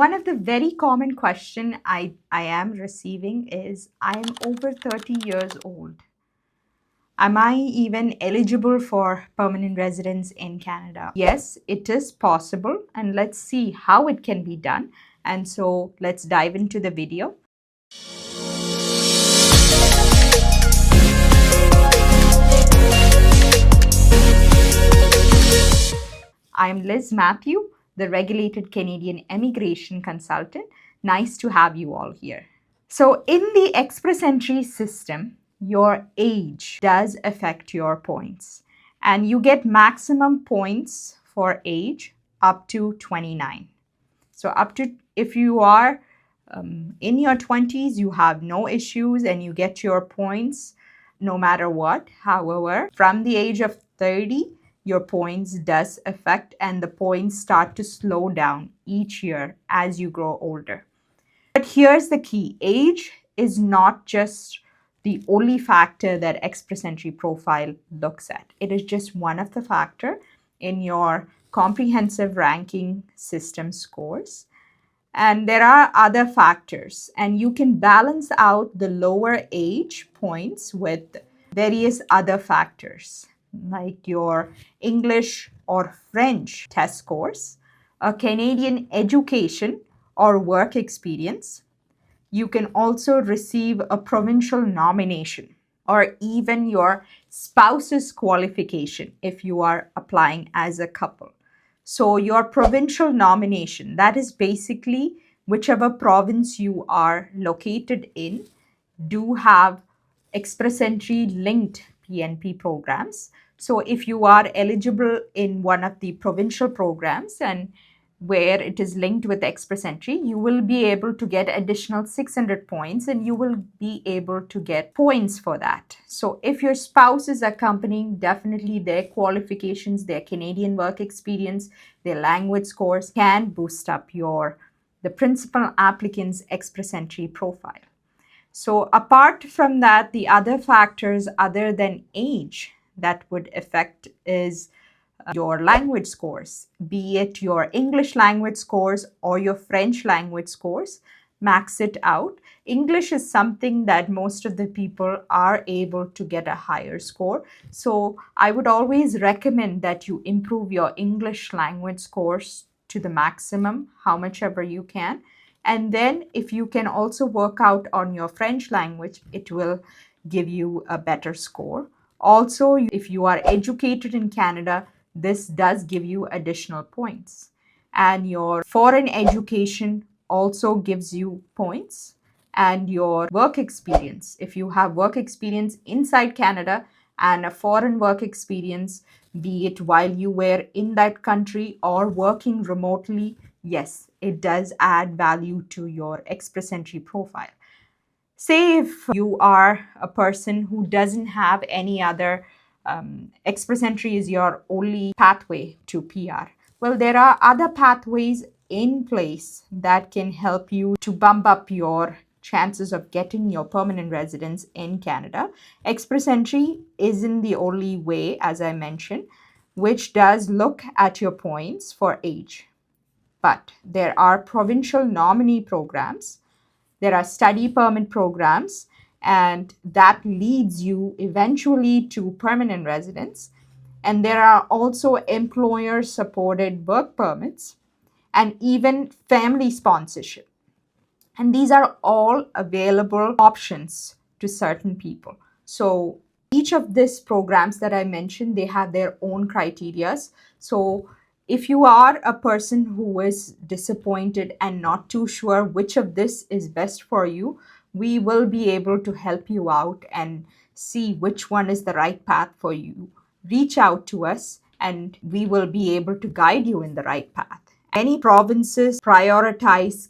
One of the very common question I am receiving is, I am over 30 years old. Am I even eligible for permanent residence in Canada? Yes, it is possible, and let's see how it can be done. And so let's dive into the video. I'm Liz Mathew, the regulated Canadian immigration consultant. Nice to have you all here. So in the express entry system, your age does affect your points, and you get maximum points for age up to 29. So up to, if you are in your 20s, you have no issues and you get your points no matter what. However, from the age of 30, your points does affect, and the points start to slow down each year as you grow older. But here's the key. Age is not just the only factor that express entry profile looks at. It is just one of the factors in your comprehensive ranking system scores. And there are other factors, and you can balance out the lower age points with various other factors like your English or French test scores, a Canadian education or work experience. You can also receive a provincial nomination or even your spouse's qualification if you are applying as a couple. So your provincial nomination, that is basically whichever province you are located in, do have express entry linked PNP programs. So if you are eligible in one of the provincial programs and where it is linked with express entry, you will be able to get additional 600 points, and you will be able to get points for that. So if your spouse is accompanying, definitely their qualifications, their Canadian work experience, their language scores can boost up the principal applicant's express entry profile. So apart from that, the other factors other than age that would affect is your language scores, be it your English language scores or your French language scores. Max it out. English is something that most of the people are able to get a higher score. So I would always recommend that you improve your English language scores to the maximum, how much ever you can. And then if you can also work out on your French language, it will give you a better score. Also, if you are educated in Canada, this does give you additional points. And your foreign education also gives you points. And your work experience, if you have work experience inside Canada and a foreign work experience, be it while you were in that country or working remotely, yes, it does add value to your express entry profile. Say if you are a person who doesn't have any other express entry is your only pathway to PR. Well, there are other pathways in place that can help you to bump up your chances of getting your permanent residence in Canada. Express entry isn't the only way, as I mentioned, which does look at your points for age. But there are provincial nominee programs, there are study permit programs, and that leads you eventually to permanent residence. And there are also employer-supported work permits and even family sponsorship. And these are all available options to certain people. So each of these programs that I mentioned, they have their own criteria. So if you are a person who is disappointed and not too sure which of this is best for you, we will be able to help you out and see which one is the right path for you. Reach out to us and we will be able to guide you in the right path. Many provinces prioritize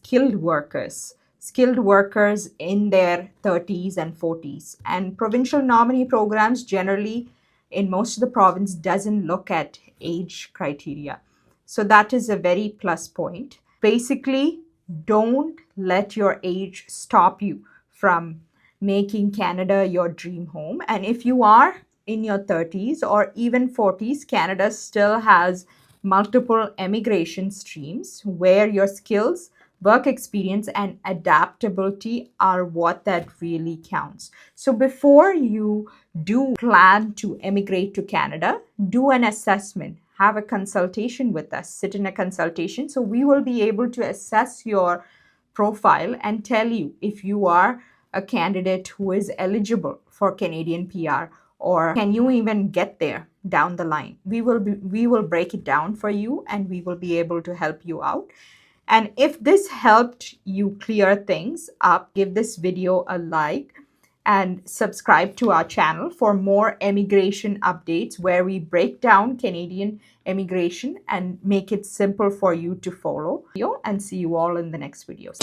skilled workers in their 30s and 40s. And provincial nominee programs generally in most of the province doesn't look at age criteria. So that is a very plus point. Basically, don't let your age stop you from making Canada your dream home. And if you are in your 30s or even 40s, Canada still has multiple immigration streams where your skills work experience and adaptability are what that really counts. So before you do plan to emigrate to Canada, do an assessment, have a consultation with us, sit in a consultation. So we will be able to assess your profile and tell you if you are a candidate who is eligible for Canadian PR, or can you even get there down the line. We will break it down for you, and we will be able to help you out. And if this helped you clear things up, give this video a like and subscribe to our channel for more immigration updates, where we break down Canadian immigration and make it simple for you to follow. And see you all in the next videos.